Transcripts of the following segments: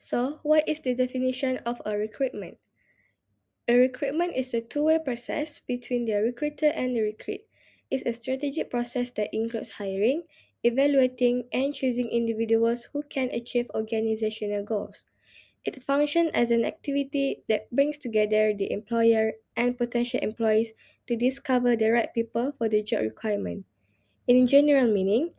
So, what is the definition of a recruitment? A recruitment is a two-way process between the recruiter and the recruit. It's a strategic process that includes hiring, evaluating, and choosing individuals who can achieve organizational goals. It functions as an activity that brings together the employer and potential employees to discover the right people for the job requirement. In general meaning,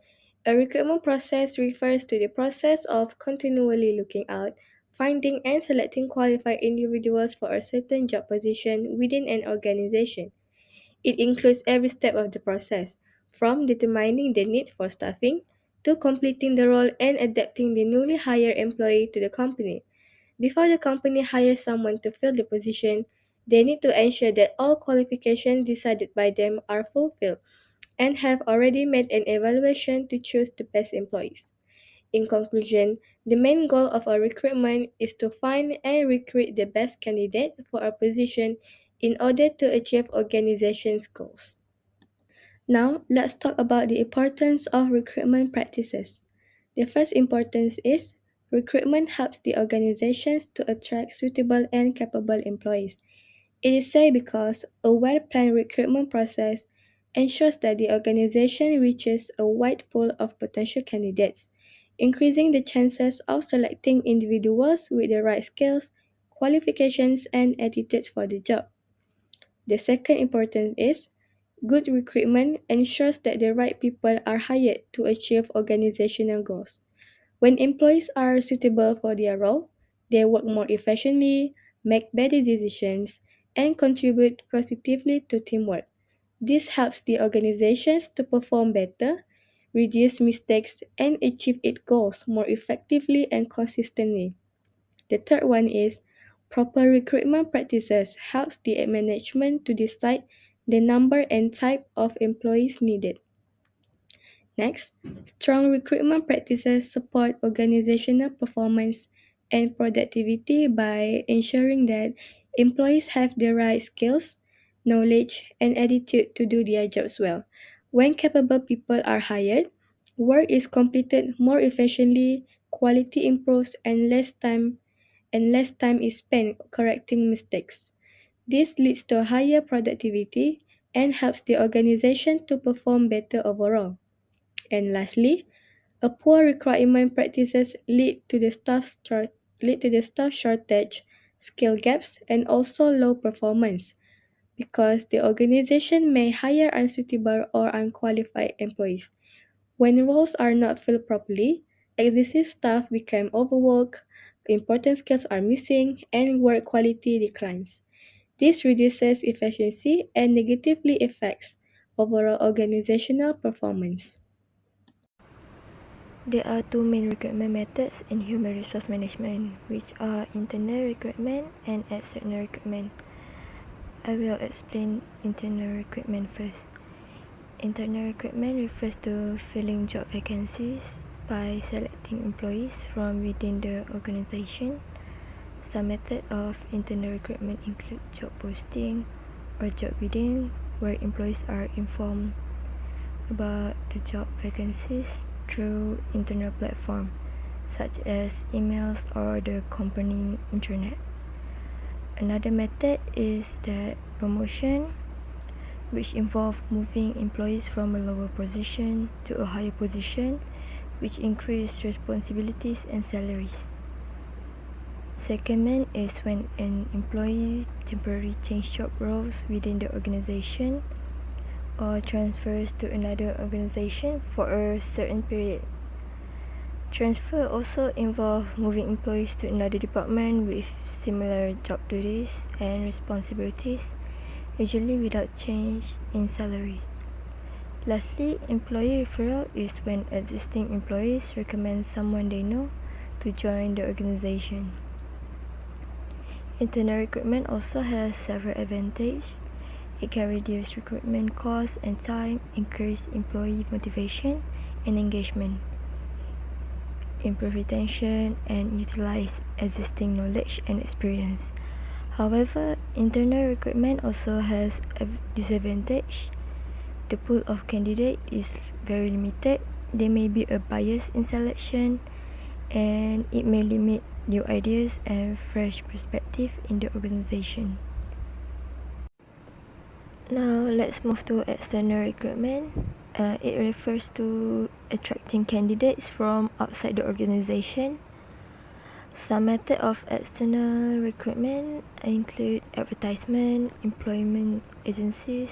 a recruitment process refers to the process of continually looking out, finding and selecting qualified individuals for a certain job position within an organization. It includes every step of the process, from determining the need for staffing to completing the role and adapting the newly hired employee to the company. Before the company hires someone to fill the position, they need to ensure that all qualifications decided by them are fulfilled and have already made an evaluation to choose the best employees. In conclusion, the main goal of a recruitment is to find and recruit the best candidate for a position in order to achieve organization's goals. Now, let's talk about the importance of recruitment practices. The first importance is recruitment helps the organizations to attract suitable and capable employees. It is said because a well planned recruitment process ensures that the organization reaches a wide pool of potential candidates, increasing the chances of selecting individuals with the right skills, qualifications, and attitudes for the job. The second importance is good recruitment ensures that the right people are hired to achieve organizational goals. When employees are suitable for their role, they work more efficiently, make better decisions, and contribute positively to teamwork. This helps the organizations to perform better, reduce mistakes, and achieve its goals more effectively and consistently. The third one is proper recruitment practices helps the management to decide the number and type of employees needed. Next, strong recruitment practices support organizational performance and productivity by ensuring that employees have the right skills, knowledge, and attitude to do their jobs well. When capable people are hired, work is completed more efficiently, quality improves, and less time is spent correcting mistakes. This leads to higher productivity and helps the organization to perform better overall. And lastly, a poor recruitment practices lead to the staff shortage, skill gaps, and also low performance because the organization may hire unsuitable or unqualified employees. When roles are not filled properly, existing staff become overworked, important skills are missing, and work quality declines. This reduces efficiency and negatively affects overall organizational performance. There are two main recruitment methods in human resource management, which are internal recruitment and external recruitment. I will explain internal recruitment first. Internal recruitment refers to filling job vacancies by selecting employees from within the organization. Some methods of internal recruitment include job posting or job bidding, where employees are informed about the job vacancies through internal platform such as emails or the company intranet. Another method is that promotion, which involve moving employees from a lower position to a higher position, which increase responsibilities and salaries. Second is when an employee temporarily changes job roles within the organization or transfers to another organization for a certain period. Transfer also involves moving employees to another department with similar job duties and responsibilities, usually without change in salary. Lastly, employee referral is when existing employees recommend someone they know to join the organization. Internal recruitment also has several advantages. It can reduce recruitment costs and time, increase employee motivation and engagement, improve retention, and utilize existing knowledge and experience. However, internal recruitment also has a disadvantage. The pool of candidates is very limited. There may be a bias in selection, and it may limit new ideas and fresh perspective in the organization. Now let's move to external recruitment. It refers to attracting candidates from outside the organization. Some methods of external recruitment include advertisement, employment agencies,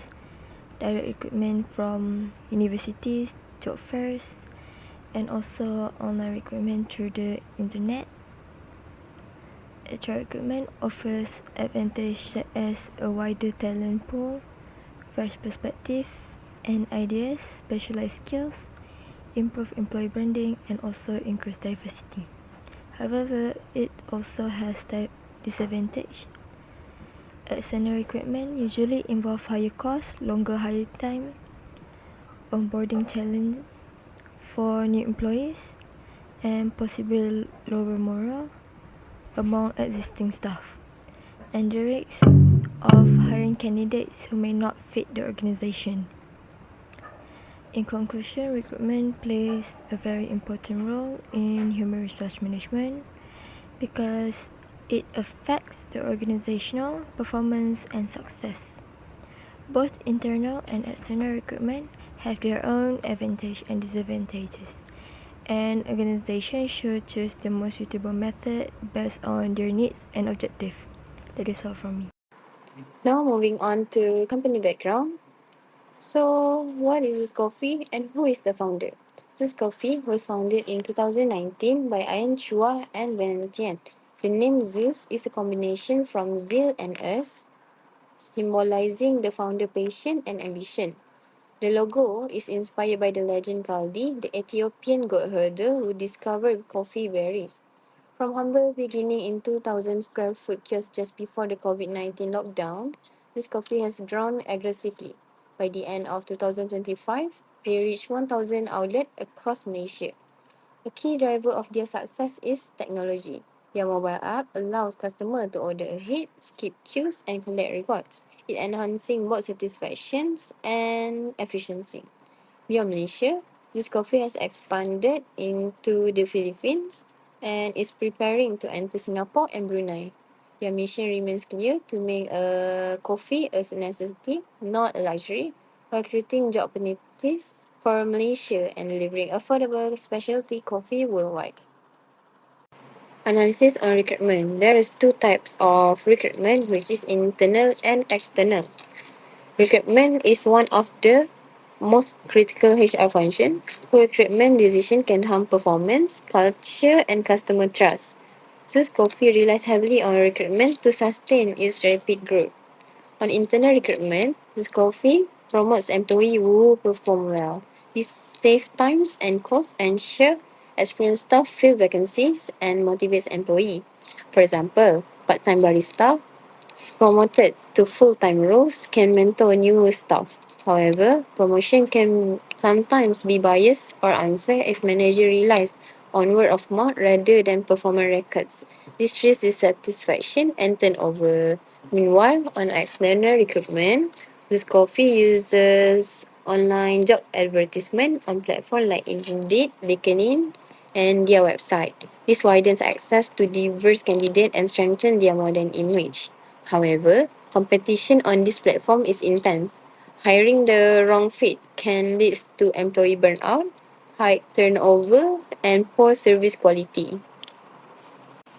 direct recruitment from universities, job fairs, and also online recruitment through the internet. HR recruitment offers advantages such as a wider talent pool, fresh perspective and ideas, specialized skills, improve employee branding, and also increase diversity. However, it also has disadvantage. External recruitment usually involve higher costs, longer hire time, onboarding challenge for new employees, and possible lower morale among existing staff, and the risk of hiring candidates who may not fit the organization. In conclusion, recruitment plays a very important role in human resource management because it affects the organizational performance and success. Both internal and external recruitment have their own advantages and disadvantages, and organizations should choose the most suitable method based on their needs and objectives. That is all from me. Now moving on to company background. So, what is Zeus Coffee and who is the founder? Zeus Coffee was founded in 2019 by Ian Chua and Valentine. The name Zeus is a combination from zeal and us, symbolizing the founder passion and ambition. The logo is inspired by the legend Kaldi, the Ethiopian goat herder who discovered coffee berries. From humble beginning in 2,000 square foot kiosk just before the COVID-19 lockdown, this coffee has grown aggressively. By the end of 2025, they reached 1,000 outlets across Malaysia. A key driver of their success is technology. Their mobile app allows customers to order ahead, skip queues, and collect rewards. It enhancing both satisfaction and efficiency. Beyond Malaysia, this coffee has expanded into the Philippines and is preparing to enter Singapore and Brunei. Their mission remains clear to make coffee a necessity, not a luxury, while creating job opportunities for Malaysia and delivering affordable specialty coffee worldwide. Analysis on recruitment. There is two types of recruitment, which is internal and external. Recruitment is one of the most critical HR function. Recruitment decision can harm performance, culture, and customer trust. Thus, Coffee relies heavily on recruitment to sustain its rapid growth. On internal recruitment, this Coffee promotes employees who perform well. This saves times and costs, ensure experienced staff fill vacancies, and motivates employee. For example, part-time barista promoted to full-time roles can mentor newer staff. However, promotion can sometimes be biased or unfair if manager relies on word of mouth rather than performance records. This risks dissatisfaction and turnover. Meanwhile, on external recruitment, this coffee uses online job advertisement on platforms like Indeed, LinkedIn, and their website. This widens access to diverse candidates and strengthens their modern image. However, competition on this platform is intense. Hiring the wrong fit can lead to employee burnout, high turnover, and poor service quality.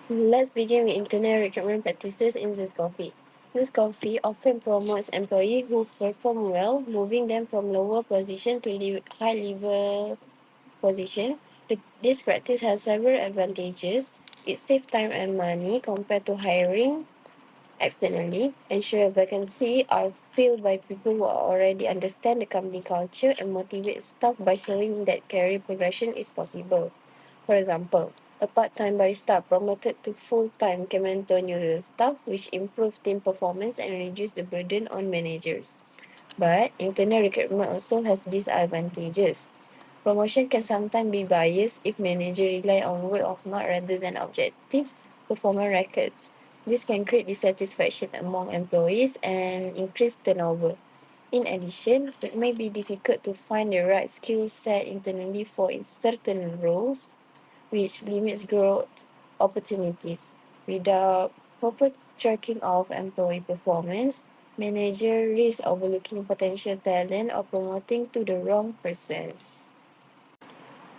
Let's begin with internal recruitment practices in Zeus Coffee. Zeus Coffee often promotes employees who perform well, moving them from lower position to high level position. This practice has several advantages. It saves time and money compared to hiring externally. Ensure vacancies are filled by people who already understand the company culture and motivate staff by showing that career progression is possible. For example, a part-time barista promoted to full-time can mentor new staff, which improve team performance and reduce the burden on managers. But internal recruitment also has disadvantages. Promotion can sometimes be biased if manager rely on word of mouth rather than objective performance records. This can create dissatisfaction among employees and increase turnover. In addition, it may be difficult to find the right skill set internally for certain roles, which limits growth opportunities. Without proper tracking of employee performance, manager risk overlooking potential talent or promoting to the wrong person.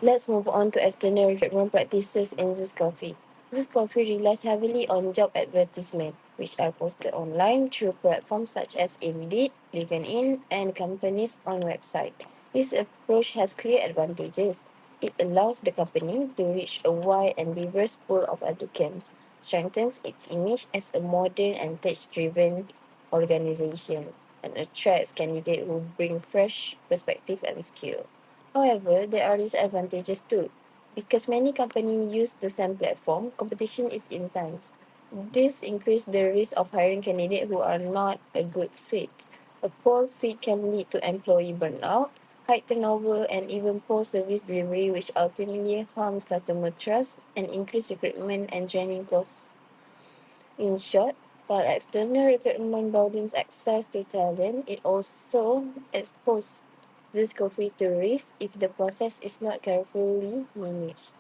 Let's move on to external recruitment practices in Zeus Coffee. Zeus Coffee relies heavily on job advertisements, which are posted online through platforms such as Indeed, LinkedIn, and companies' own website. This approach has clear advantages. It allows the company to reach a wide and diverse pool of applicants, strengthens its image as a modern and tech-driven organization, and attracts candidates who bring fresh perspective and skill. However, there are disadvantages too. Because many companies use the same platform, competition is intense. This increases the risk of hiring candidates who are not a good fit. A poor fit can lead to employee burnout, high turnover, and even poor service delivery, which ultimately harms customer trust and increase recruitment and training costs. In short, while external recruitment broadens access to talent, it also exposes this coffee to risk if the process is not carefully managed.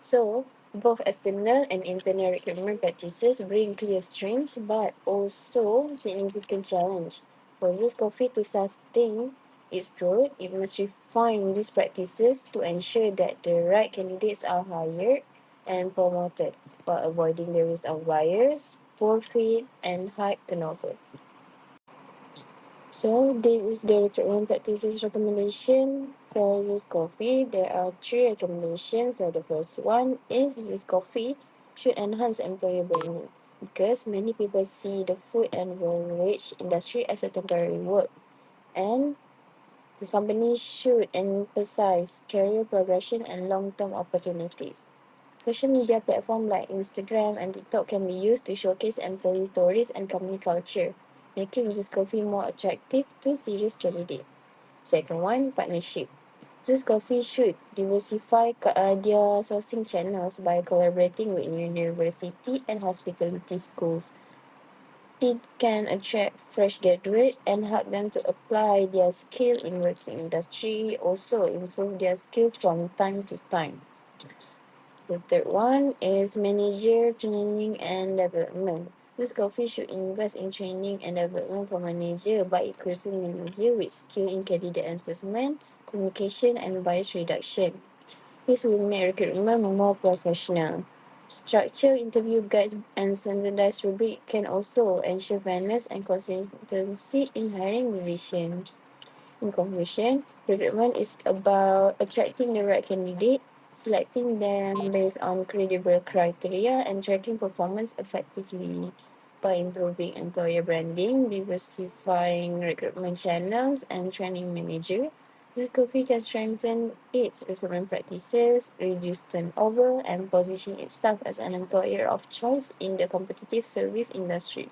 So, both external and internal recruitment practices bring clear strengths but also significant challenge. For this coffee to sustain its growth, it must refine these practices to ensure that the right candidates are hired and promoted while avoiding the risk of bias, poor fit, and high turnover. So this is the recruitment practices recommendation for this coffee. There are three recommendations. For the first one is this coffee should enhance employer branding because many people see the food and beverage industry as a temporary work, and the company should emphasize career progression and long-term opportunities. Social media platforms like Instagram and TikTok can be used to showcase employee stories and company culture, making this coffee more attractive to serious candidates. Second one, partnership. This coffee should diversify their sourcing channels by collaborating with university and hospitality schools. It can attract fresh graduates and help them to apply their skill in working industry, also improve their skill from time to time. The third one is manager training and development. This coffee should invest in training and development for manager by equipping manager with skill in candidate assessment, communication, and bias reduction. This will make recruitment more professional. Structured interview guides and standardized rubric can also ensure fairness and consistency in hiring decisions. In conclusion, recruitment is about attracting the right candidate, selecting them based on credible criteria, and tracking performance effectively. By improving employer branding, diversifying recruitment channels, and training manager, this coffee can strengthen its recruitment practices, reduce turnover, and position itself as an employer of choice in the competitive service industry.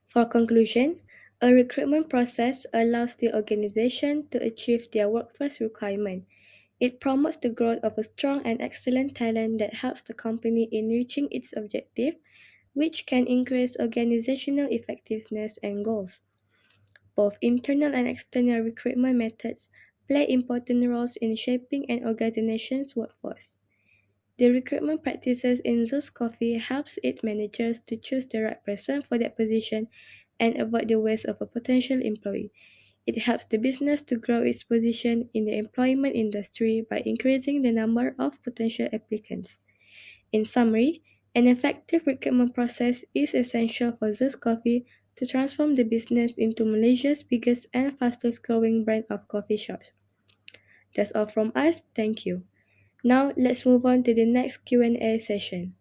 For conclusion, a recruitment process allows the organization to achieve their workforce requirement. It promotes the growth of a strong and excellent talent that helps the company in reaching its objective, which can increase organizational effectiveness and goals. Both internal and external recruitment methods play important roles in shaping an organization's workforce. The recruitment practices in Zeus Coffee helps its managers to choose the right person for that position and avoid the waste of a potential employee. It helps the business to grow its position in the employment industry by increasing the number of potential applicants. In summary, an effective recruitment process is essential for Zeus Coffee to transform the business into Malaysia's biggest and fastest growing brand of coffee shops. That's all from us. Thank you. Now let's move on to the next Q&A session.